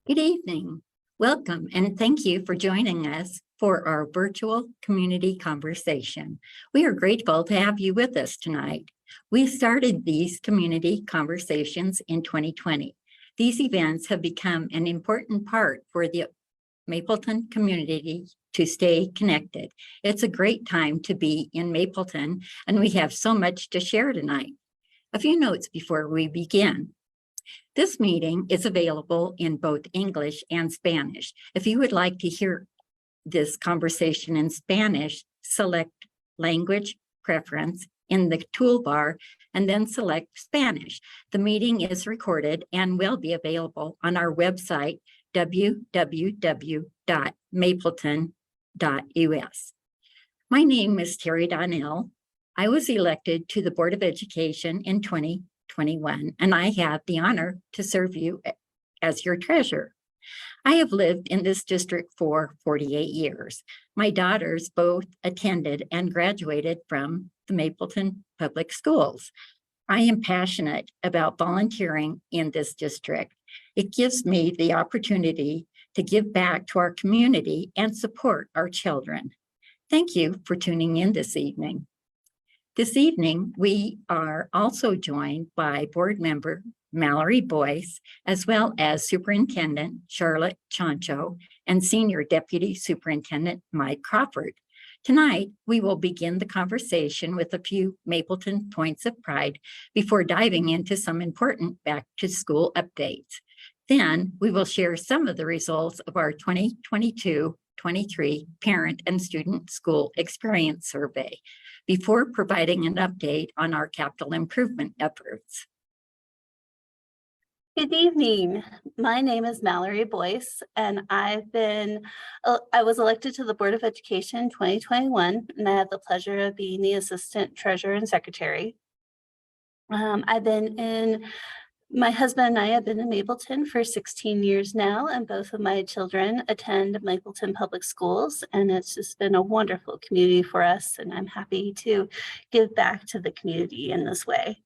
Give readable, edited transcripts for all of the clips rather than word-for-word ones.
Good evening. Welcome and thank you for joining us for our virtual community conversation. We are grateful to have you with us tonight. We started these community conversations in 2020. These events have become an important part for the Mapleton community to stay connected. It's a great time to be in Mapleton, and we have so much to share tonight. A few notes before we begin. This meeting is available in both English and Spanish. If you would like to hear this conversation in Spanish, select Language Preference in the toolbar and then select Spanish. The meeting is recorded and will be available on our website, www.mapleton.us. My name is Terry Donnell. I was elected to the Board of Education in 2021, and I have the honor to serve you as your treasurer. I have lived in this district for 48 years. My daughters both attended and graduated from the Mapleton Public Schools. I am passionate about volunteering in this district. It gives me the opportunity to give back to our community and support our children. Thank you for tuning in this evening. This evening, we are also joined by board member Mallory Boyce, as well as Superintendent Charlotte Chancho and Senior Deputy Superintendent Mike Crawford. Tonight, we will begin the conversation with a few Mapleton points of pride before diving into some important back-to-school updates. Then, we will share some of the results of our 2022-23 Parent and Student School Experience Survey before providing an update on our capital improvement efforts. Good evening. My name is Mallory Boyce, and I was elected to the Board of Education in 2021, and I had the pleasure of being the Assistant Treasurer and Secretary. My husband and I have been in Mapleton for 16 years now, and both of my children attend Mapleton Public Schools, and it's just been a wonderful community for us, and I'm happy to give back to the community in this way.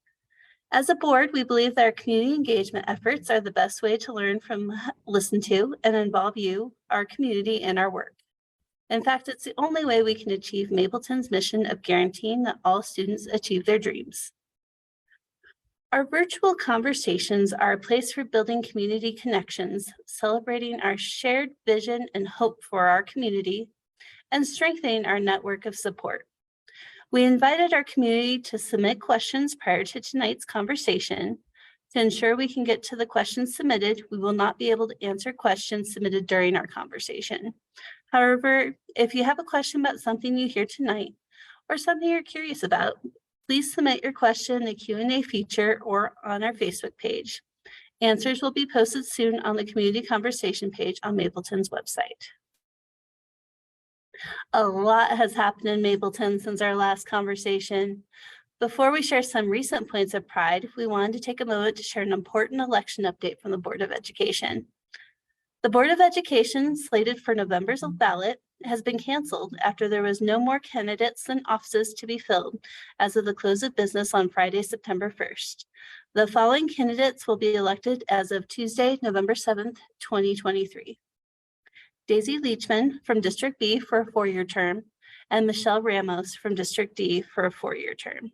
As a board, we believe that our community engagement efforts are the best way to learn from, listen to, and involve you, our community, in our work. In fact, it's the only way we can achieve Mapleton's mission of guaranteeing that all students achieve their dreams. Our virtual conversations are a place for building community connections, celebrating our shared vision and hope for our community, and strengthening our network of support. We invited our community to submit questions prior to tonight's conversation. To ensure we can get to the questions submitted, we will not be able to answer questions submitted during our conversation. However, if you have a question about something you hear tonight or something you're curious about, please submit your question in the Q&A feature or on our Facebook page. Answers will be posted soon on the community conversation page on Mapleton's website. A lot has happened in Mapleton since our last conversation. Before we share some recent points of pride, we wanted to take a moment to share an important election update from the Board of Education. The Board of Education, slated for November's ballot, has been canceled after there was no more candidates than offices to be filled as of the close of business on Friday, September 1st. The following candidates will be elected as of Tuesday, November 7th, 2023. Daisy Leachman from District B for a 4-year term, and Michelle Ramos from District D for a 4-year term.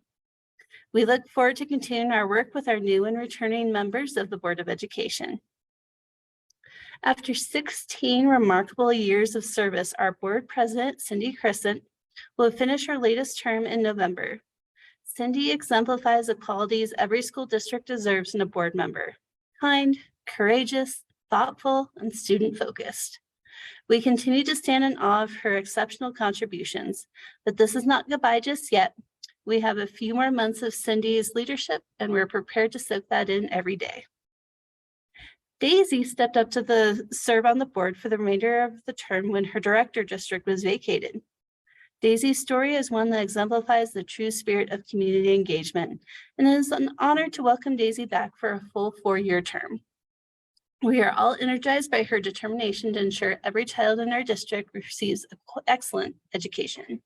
We look forward to continuing our work with our new and returning members of the Board of Education. After 16 remarkable years of service, our board president, Cindy Crescent, will finish her latest term in November. Cindy exemplifies the qualities every school district deserves in a board member: kind, courageous, thoughtful, and student-focused. We continue to stand in awe of her exceptional contributions, but this is not goodbye just yet. We have a few more months of Cindy's leadership, and we're prepared to soak that in every day. Daisy stepped up to serve on the board for the remainder of the term when her director district was vacated. Daisy's story is one that exemplifies the true spirit of community engagement, and it is an honor to welcome Daisy back for a full 4-year term. We are all energized by her determination to ensure every child in our district receives an excellent education.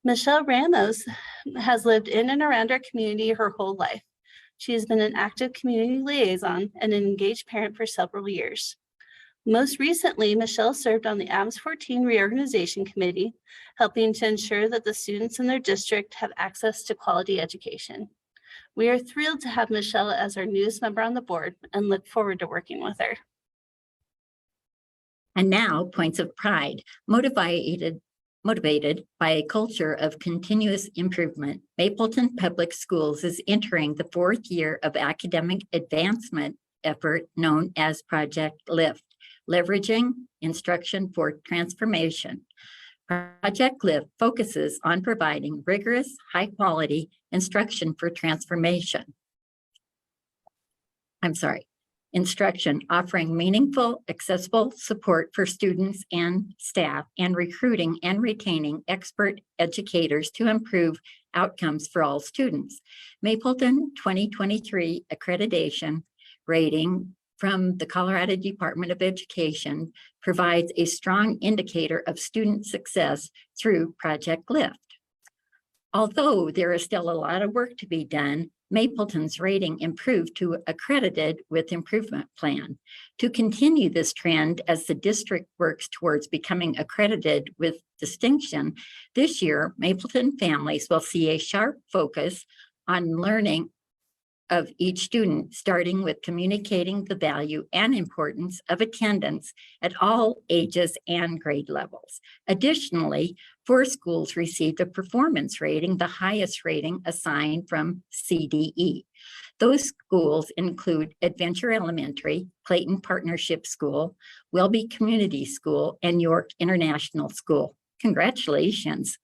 Michelle Ramos has lived in and around our community her whole life. She has been an active community liaison and an engaged parent for several years. Most recently, Michelle served on the AMS 14 Reorganization Committee, helping to ensure that the students in their district have access to quality education. We are thrilled to have Michelle as our newest member on the board and look forward to working with her. And now, points of pride, motivated by a culture of continuous improvement. Mapleton Public Schools is entering the 4th year of academic advancement effort known as Project Lift, leveraging instruction for transformation. Project Lift focuses on providing rigorous, high-quality instruction for transformation. Instruction offering meaningful, accessible support for students and staff, and recruiting and retaining expert educators to improve outcomes for all students. Mapleton 2023 accreditation rating from the Colorado Department of Education provides a strong indicator of student success through Project Lift. Although there is still a lot of work to be done, Mapleton's rating improved to accredited with improvement plan. To continue this trend as the district works towards becoming accredited with distinction, this year, Mapleton families will see a sharp focus on learning of each student, starting with communicating the value and importance of attendance at all ages and grade levels. Additionally, 4 schools received a performance rating, the highest rating assigned from CDE. Those schools include Adventure Elementary, Clayton Partnership School, Welby Community School, and York International School. Congratulations.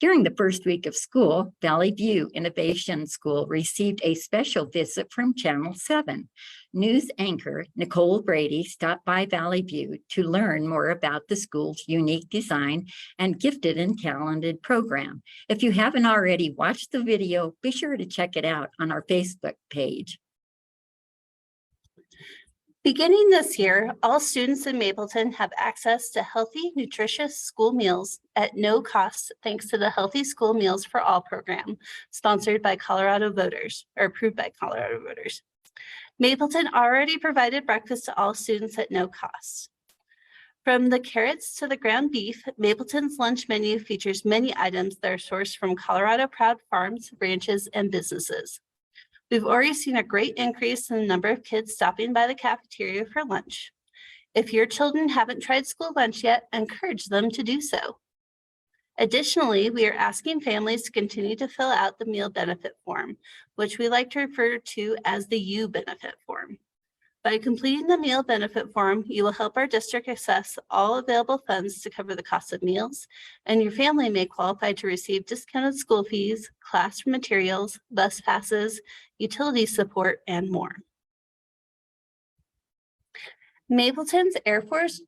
During the first week of school, Valley View Innovation School received a special visit from Channel 7. News anchor Nicole Brady stopped by Valley View to learn more about the school's unique design and gifted and talented program. If you haven't already watched the video, be sure to check it out on our Facebook page. Beginning this year, all students in Mapleton have access to healthy, nutritious school meals at no cost, thanks to the Healthy School Meals for All program, sponsored by Colorado voters, or approved by Colorado voters. Mapleton already provided breakfast to all students at no cost. From the carrots to the ground beef, Mapleton's lunch menu features many items that are sourced from Colorado proud farms, ranches, and businesses. We've already seen a great increase in the number of kids stopping by the cafeteria for lunch. If your children haven't tried school lunch yet, encourage them to do so. Additionally, we are asking families to continue to fill out the meal benefit form, which we like to refer to as the U benefit form. By completing the meal benefit form, you will help our district access all available funds to cover the cost of meals, and your family may qualify to receive discounted school fees, classroom materials, bus passes, utility support, and more. Mapleton's Air Force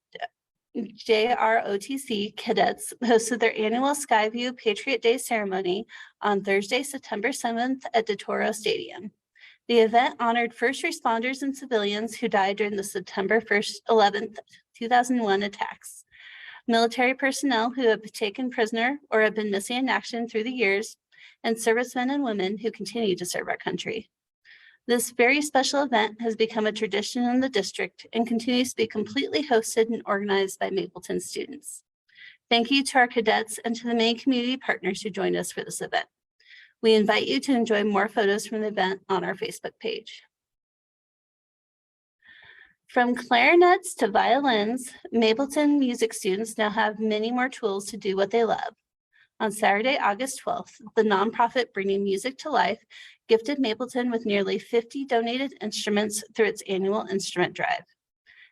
JROTC cadets hosted their annual Skyview Patriot Day ceremony on Thursday, September 7th at DeToro Stadium. The event honored first responders and civilians who died during the September 11th, 2001 attacks, military personnel who have been taken prisoner or have been missing in action through the years, and servicemen and women who continue to serve our country. This very special event has become a tradition in the district and continues to be completely hosted and organized by Mapleton students. Thank you to our cadets and to the many community partners who joined us for this event. We invite you to enjoy more photos from the event on our Facebook page. From clarinets to violins, Mapleton music students now have many more tools to do what they love. On Saturday, August 12th, the nonprofit Bringing Music to Life gifted Mapleton with nearly 50 donated instruments through its annual instrument drive.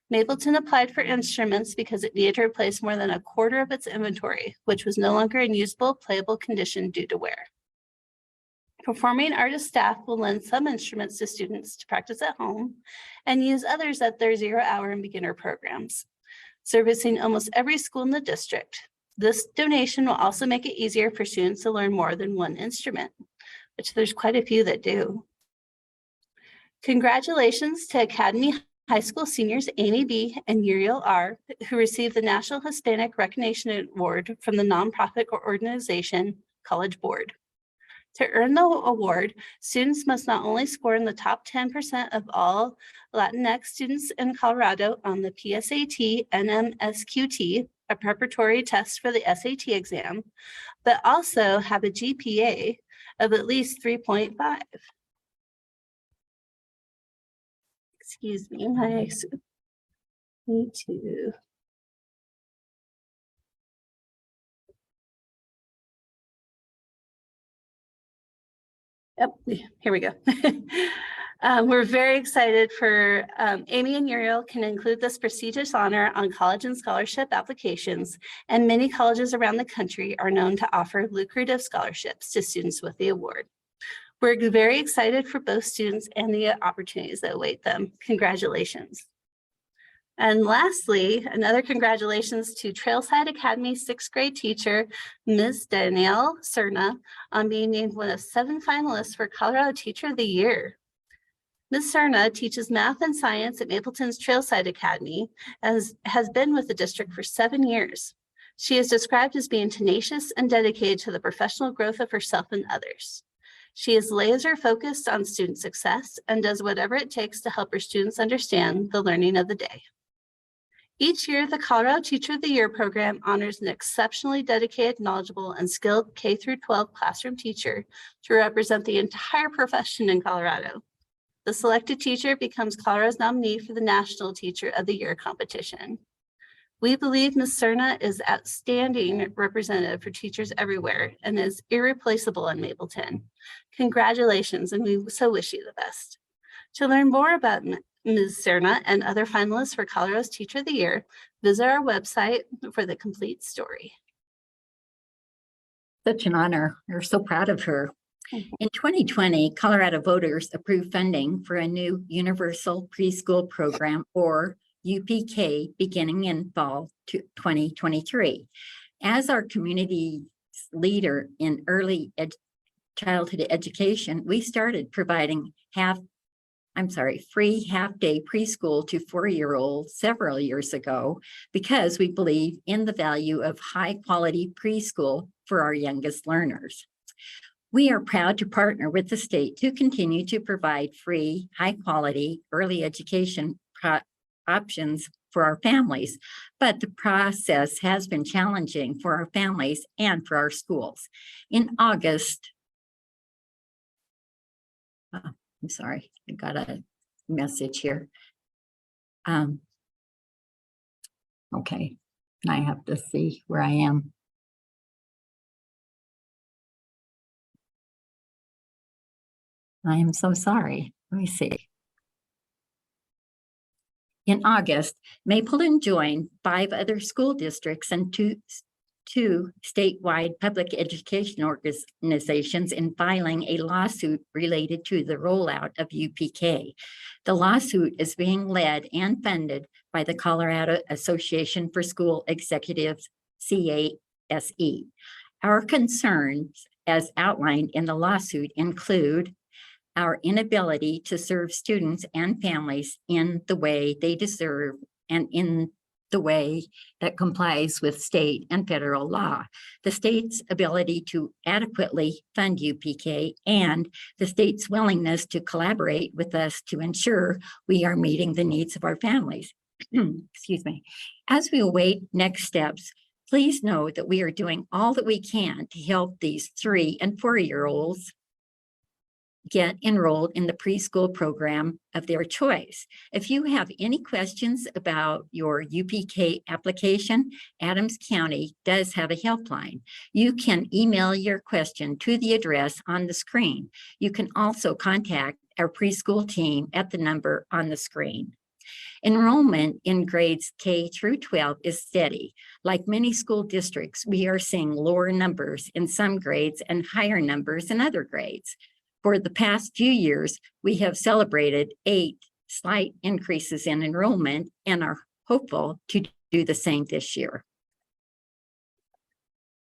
Mapleton applied for instruments because it needed to replace more than a quarter of its inventory, which was no longer in usable, playable condition due to wear. Performing artist staff will lend some instruments to students to practice at home and use others at their 0-hour and beginner programs, servicing almost every school in the district. This donation will also make it easier for students to learn more than one instrument, which there's quite a few that do. Congratulations to Academy High School seniors Amy B. and Uriel R., who received the National Hispanic Recognition Award from the nonprofit organization College Board. To earn the award, students must not only score in the top 10% of all Latinx students in Colorado on the PSAT NMSQT, a preparatory test for the SAT exam, but also have a GPA of at least 3.5. Excuse me, I need to. Yep, here we go. We're very excited for Amy and Uriel can include this prestigious honor on college and scholarship applications, and many colleges around the country are known to offer lucrative scholarships to students with the award. We're very excited for both students and the opportunities that await them. Congratulations. And lastly, another congratulations to Trailside Academy 6th grade teacher, Ms. Danielle Cerna, on being named one of 7 finalists for Colorado Teacher of the Year. Ms. Cerna teaches math and science at Mapleton's Trailside Academy, as has been with the district for 7 years. She is described as being tenacious and dedicated to the professional growth of herself and others. She is laser focused on student success and does whatever it takes to help her students understand the learning of the day. Each year, the Colorado Teacher of the Year program honors an exceptionally dedicated, knowledgeable, and skilled K-12 classroom teacher to represent the entire profession in Colorado. The selected teacher becomes Colorado's nominee for the National Teacher of the Year competition. We believe Ms. Cerna is outstanding representative for teachers everywhere and is irreplaceable in Mapleton. Congratulations, and we so wish you the best. To learn more about Ms. Cerna and other finalists for Colorado's Teacher of the Year, visit our website for the complete story. Such an honor. We're so proud of her. In 2020, Colorado voters approved funding for a new universal preschool program, or UPK, beginning in fall 2023. As our community leader in early childhood education, we started providing free half-day preschool to 4-year-olds several years ago, because we believe in the value of high-quality preschool for our youngest learners. We are proud to partner with the state to continue to provide free, high-quality early education options for our families, but the process has been challenging for our families and for our schools. In August, I'm sorry, I got a message here. Okay, I have to see where I am. I am so sorry. Let me see. In August, Mapleton joined 5 other school districts and two statewide public education organizations in filing a lawsuit related to the rollout of UPK. The lawsuit is being led and funded by the Colorado Association for School Executives, CASE. Our concerns, as outlined in the lawsuit, include our inability to serve students and families in the way they deserve and in the way that complies with state and federal law, the state's ability to adequately fund UPK, and the state's willingness to collaborate with us to ensure we are meeting the needs of our families. Excuse me. As we await next steps, please know that we are doing all that we can to help these 3- and 4-year-olds get enrolled in the preschool program of their choice. If you have any questions about your UPK application, Adams County does have a helpline. You can email your question to the address on the screen. You can also contact our preschool team at the number on the screen. Enrollment in grades K through 12 is steady. Like many school districts, we are seeing lower numbers in some grades and higher numbers in other grades. For the past few years, we have celebrated 8 slight increases in enrollment and are hopeful to do the same this year.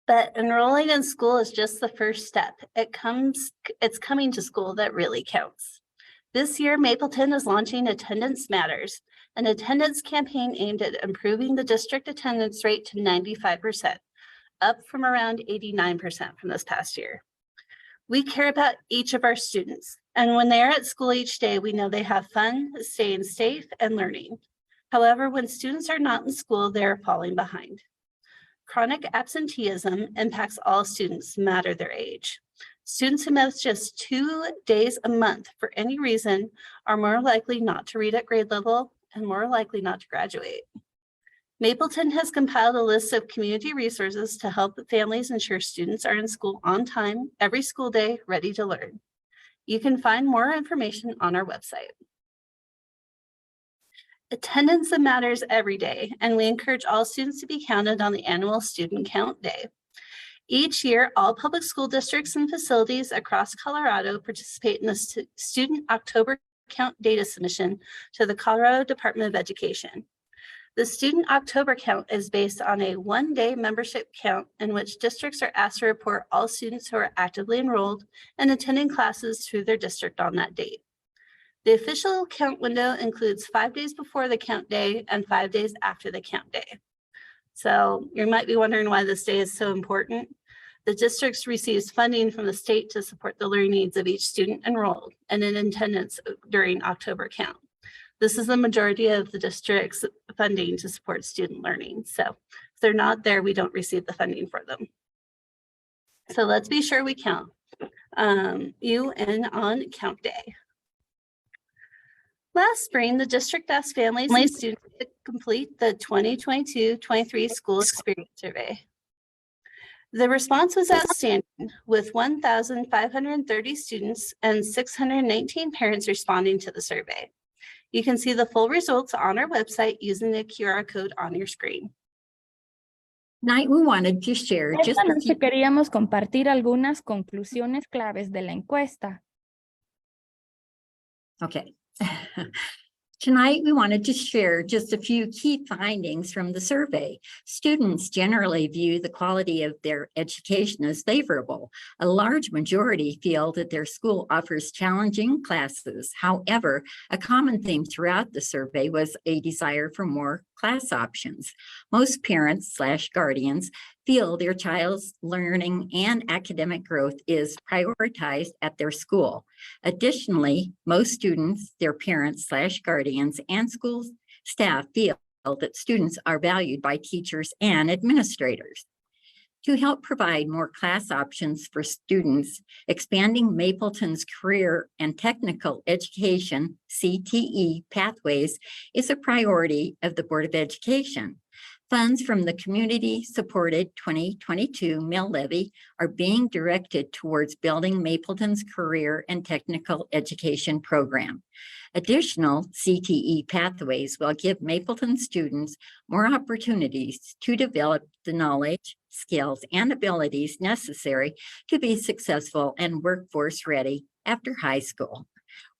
But enrolling in school is just the first step. It's coming to school that really counts. This year, Mapleton is launching Attendance Matters, an attendance campaign aimed at improving the district attendance rate to 95%, up from around 89% from this past year. We care about each of our students, and when they are at school each day, we know they have fun, staying safe, and learning. However, when students are not in school, they're falling behind. Chronic absenteeism impacts all students, no matter their age. Students who miss just 2 days a month for any reason are more likely not to read at grade level and more likely not to graduate. Mapleton has compiled a list of community resources to help families ensure students are in school on time, every school day, ready to learn. You can find more information on our website. Attendance matters every day, and we encourage all students to be counted on the annual Student Count Day. Each year, all public school districts and facilities across Colorado participate in the Student October Count data submission to the Colorado Department of Education. The Student October Count is based on a one-day membership count in which districts are asked to report all students who are actively enrolled and attending classes through their district on that date. The official count window includes 5 days before the count day and 5 days after the count day. So you might be wondering why this day is so important. The districts receives funding from the state to support the learning needs of each student enrolled and in attendance during October count. This is the majority of the district's funding to support student learning. So if they're not there, we don't receive the funding for them. So let's be sure we count you in on count day. Last spring, the district asked families and students to complete the 2022-23 school experience survey. The response was outstanding, with 1,530 students and 619 parents responding to the survey. You can see the full results on our website using the QR code on your screen. Tonight, we wanted to share just Esta a noche few. queríamos compartir algunas conclusiones claves de la encuesta. Okay. Tonight, we wanted to share just a few key findings from the survey. Students generally view the quality of their education as favorable. A large majority feel that their school offers challenging classes. However, a common theme throughout the survey was a desire for more class options. Most parents/guardians feel their child's learning and academic growth is prioritized at their school. Additionally, most students, their parents/guardians, and school staff feel that students are valued by teachers and administrators. To help provide more class options for students, expanding Mapleton's career and technical education (CTE) pathways is a priority of the Board of Education. Funds from the community-supported 2022 mill levy are being directed towards building Mapleton's career and technical education program. Additional CTE pathways will give Mapleton students more opportunities to develop the knowledge, skills, and abilities necessary to be successful and workforce ready after high school.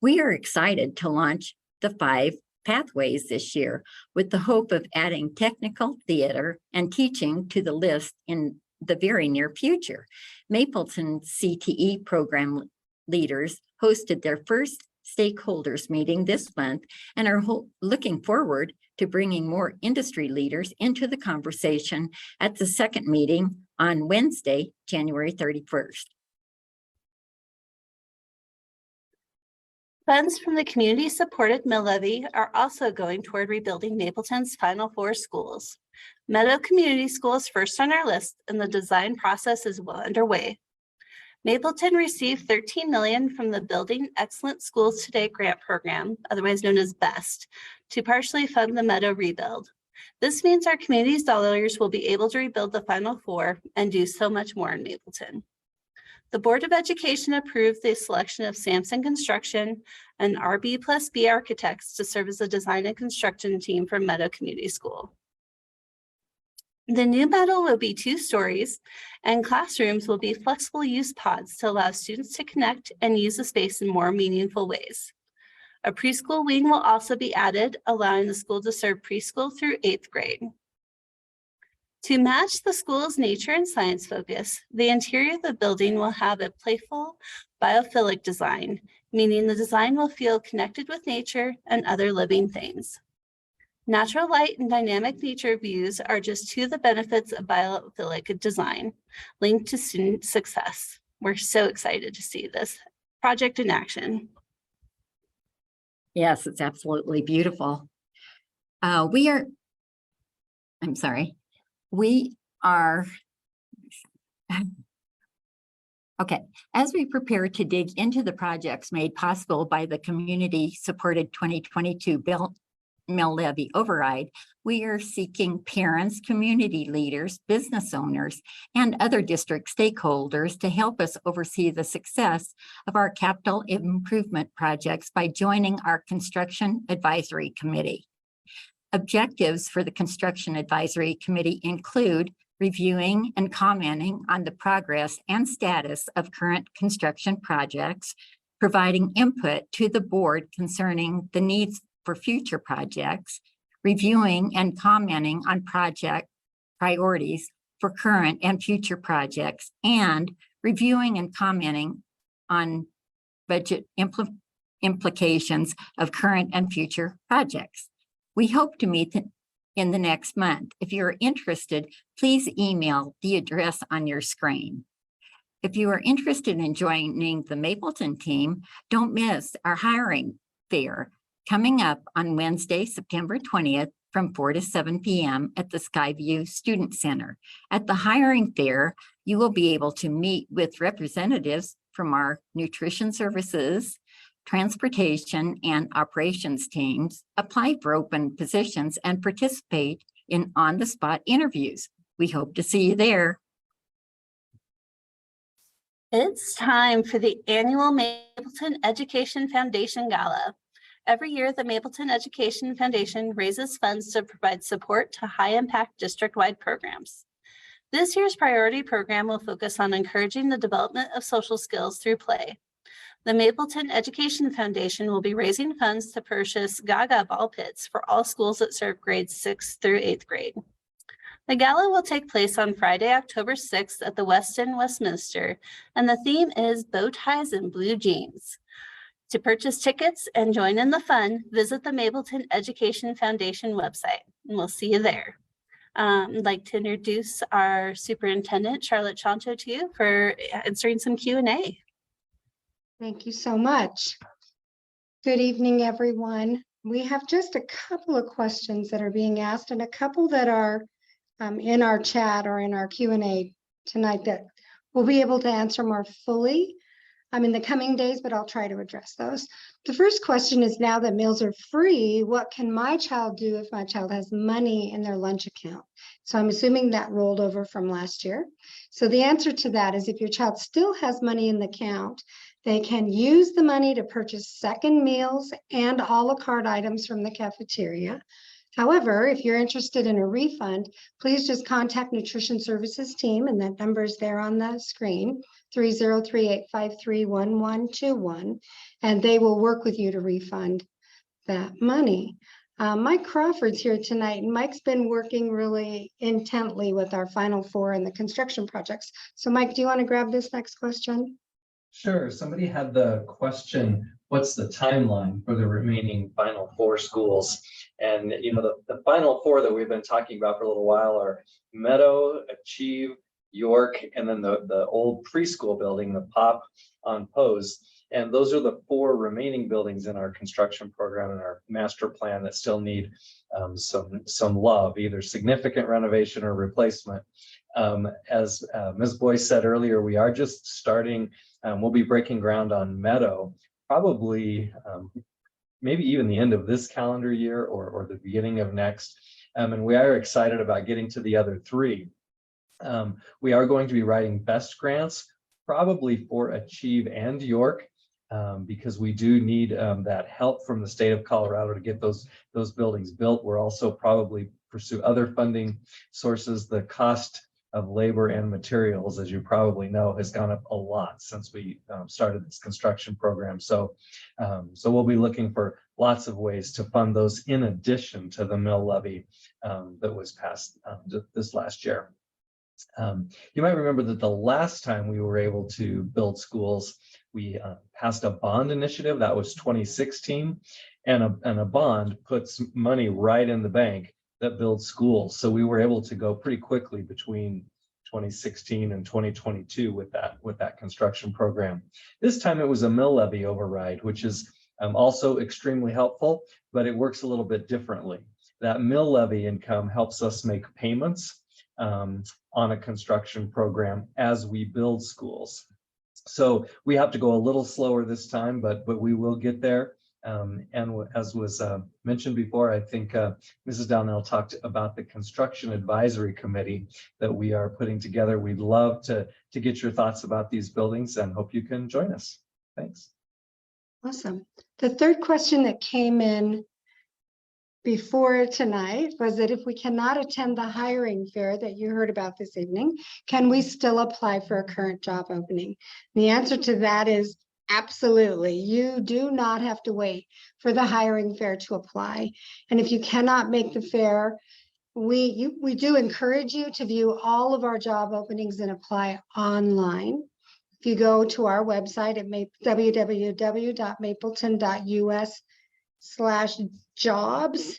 We are excited to launch the 5 pathways this year with the hope of adding technical theater and teaching to the list in the very near future. Mapleton CTE program leaders hosted their first stakeholders meeting this month and are looking forward to bringing more industry leaders into the conversation at the second meeting on Wednesday, January 31st. Funds from the community-supported mill levy are also going toward rebuilding Mapleton's Final 4 schools. Meadow Community School is first on our list, and the design process is well underway. Mapleton received $13 million from the Building Excellent Schools Today grant program, otherwise known as BEST, to partially fund the Meadow rebuild. This means our community's dollars will be able to rebuild the Final 4 and do so much more in Mapleton. The Board of Education approved the selection of Sampson Construction and RB+B Architects to serve as the design and construction team for Meadow Community School. The new Meadow will be 2 stories, and classrooms will be flexible use pods to allow students to connect and use the space in more meaningful ways. A preschool wing will also be added, allowing the school to serve preschool through 8th grade. To match the school's nature and science focus, the interior of the building will have a playful biophilic design, meaning the design will feel connected with nature and other living things. Natural light and dynamic nature views are just 2 of the benefits of biophilic design linked to student success. We're so excited to see this project in action. Yes, it's absolutely beautiful. Okay, as we prepare to dig into the projects made possible by the community-supported 2022 mill levy override, we are seeking parents, community leaders, business owners, and other district stakeholders to help us oversee the success of our capital improvement projects by joining our Construction Advisory Committee. Objectives for the Construction Advisory Committee include reviewing and commenting on the progress and status of current construction projects, providing input to the board concerning the needs for future projects, reviewing and commenting on project priorities for current and future projects, and reviewing and commenting on budget implications of current and future projects. We hope to meet in the next month. If you're interested, please email the address on your screen. If you are interested in joining the Mapleton team, don't miss our hiring fair coming up on Wednesday, September 20th from 4 to 7 p.m. at the Skyview Student Center. At the hiring fair, you will be able to meet with representatives from our nutrition services, transportation, and operations teams, apply for open positions, and participate in on-the-spot interviews. We hope to see you there. It's time for the annual Mapleton Education Foundation Gala. Every year, the Mapleton Education Foundation raises funds to provide support to high-impact district-wide programs. This year's priority program will focus on encouraging the development of social skills through play. The Mapleton Education Foundation will be raising funds to purchase Gaga ball pits for all schools that serve grades 6th through 8th grade. The gala will take place on Friday, October 6th at the West End, Westminster, and the theme is bow ties and blue jeans. To purchase tickets and join in the fun, visit the Mapleton Education Foundation website, and we'll see you there. I'd like to introduce our superintendent, Charlotte Chanto, to you for answering some Q&A. Thank you so much. Good evening, everyone. We have just a couple of questions that are being asked and a couple that are in our chat or in our Q&A tonight that we'll be able to answer more fully in the coming days, but I'll try to address those. The first question is, now that meals are free, what can my child do if my child has money in their lunch account? So I'm assuming that rolled over from last year. So the answer to that is, if your child still has money in the account, they can use the money to purchase second meals and a la carte items from the cafeteria. However, if you're interested in a refund, please just contact Nutrition Services team, and that number is there on the screen, 303-853-1121, and they will work with you to refund that money. Mike Crawford's here tonight, and Mike's been working really intently with our Final Four and the construction projects. So Mike, do you want to grab this next question? Sure. Somebody had the question, what's the timeline for the remaining Final Four schools? And, you know, the Final Four that we've been talking about for a little while are Meadow, Achieve, York, and then the old preschool building, the Pop on Pose. And those are the 4 remaining buildings in our construction program and our master plan that still need some love, either significant renovation or replacement. As Ms. Boyce said earlier, we are just starting. We'll be breaking ground on Meadow, probably maybe even the end of this calendar year or the beginning of next. And we are excited about getting to the other 3. We are going to be writing best grants, probably for Achieve and York, because we do need that help from the state of Colorado to get those buildings built. We'll also probably pursue other funding sources. The cost of labor and materials, as you probably know, has gone up a lot since we started this construction program. So we'll be looking for lots of ways to fund those in addition to the mill levy that was passed this last year. You might remember that the last time we were able to build schools, we passed a bond initiative. That was 2016, and a bond puts money right in the bank that builds schools. So we were able to go pretty quickly between 2016 and 2022 with that construction program. This time it was a mill levy override, which is also extremely helpful, but it works a little bit differently. That mill levy income helps us make payments on a construction program as we build schools. So we have to go a little slower this time, but we will get there. And as was mentioned before, I think Mrs. Downell talked about the construction advisory committee that we are putting together. We'd love to get your thoughts about these buildings and hope you can join us. Thanks. Awesome. The third question that came in before tonight was that if we cannot attend the hiring fair that you heard about this evening, can we still apply for a current job opening? The answer to that is absolutely. You do not have to wait for the hiring fair to apply. And if you cannot make the fair, we do encourage you to view all of our job openings and apply online. If you go to our website at www.mapleton.us/jobs,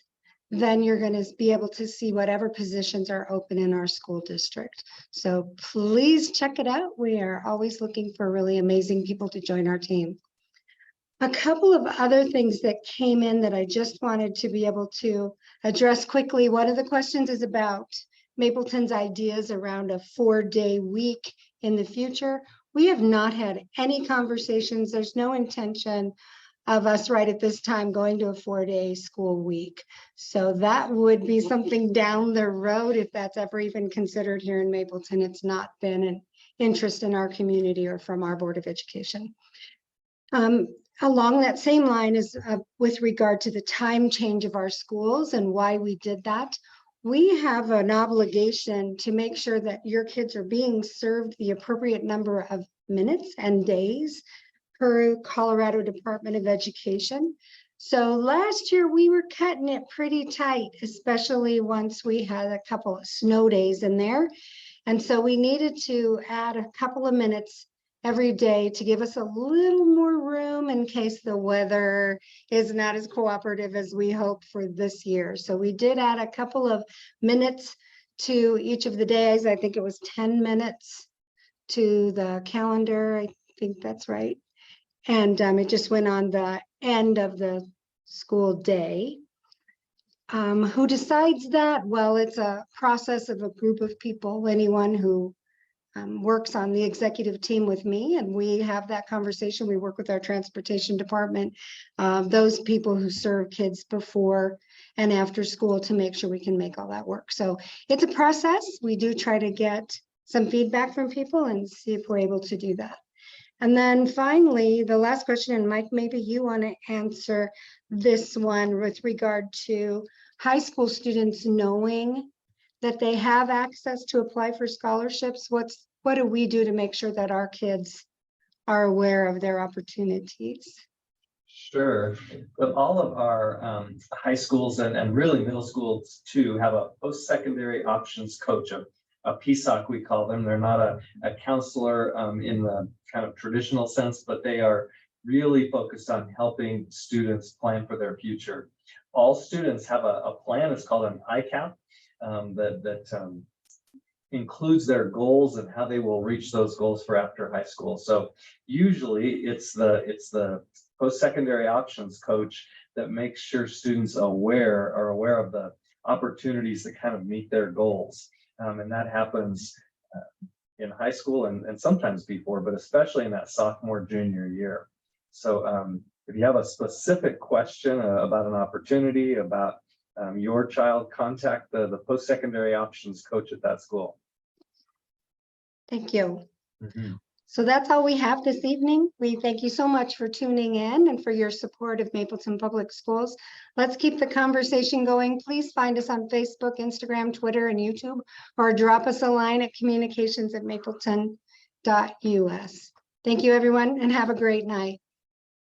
then you're going to be able to see whatever positions are open in our school district. So please check it out. We are always looking for really amazing people to join our team. A couple of other things that came in that I just wanted to be able to address quickly. One of the questions is about Mapleton's ideas around a 4-day week in the future. We have not had any conversations. There's no intention of us right at this time going to a 4-day school week. So that would be something down the road if that's ever even considered here in Mapleton. It's not been an interest in our community or from our Board of Education. Along that same line is with regard to the time change of our schools and why we did that. We have an obligation to make sure that your kids are being served the appropriate number of minutes and days per Colorado Department of Education. So last year we were cutting it pretty tight, especially once we had a couple of snow days in there. And so we needed to add a couple of minutes every day to give us a little more room in case the weather is not as cooperative as we hope for this year. So we did add a couple of minutes to each of the days. I think it was 10 minutes to the calendar. I think that's right. And it just went on the end of the school day. Who decides that? Well, it's a process of a group of people, anyone who works on the executive team with me, and we have that conversation. We work with our transportation department, those people who serve kids before and after school to make sure we can make all that work. So it's a process. We do try to get some feedback from people and see if we're able to do that. And then finally, the last question, and Mike, maybe you want to answer this one with regard to high school students knowing that they have access to apply for scholarships. What do we do to make sure that our kids are aware of their opportunities? Sure. But all of our high schools and really middle schools too have a post-secondary options coach, a PSOC we call them. They're not a counselor in the kind of traditional sense, but they are really focused on helping students plan for their future. All students have a plan. It's called an ICAP. That includes their goals and how they will reach those goals for after high school. So usually it's the post-secondary options coach that makes sure students are aware of the opportunities that kind of meet their goals. And that happens in high school and sometimes before, but especially in that sophomore, junior year. So if you have a specific question about an opportunity, about your child, contact the post-secondary options coach at that school. Thank you. Mm-hmm. So that's all we have this evening. We thank you so much for tuning in and for your support of Mapleton Public Schools. Let's keep the conversation going. Please find us on Facebook, Instagram, Twitter, and YouTube, or drop us a line at communications@mapleton.us. Thank you, everyone, and have a great night.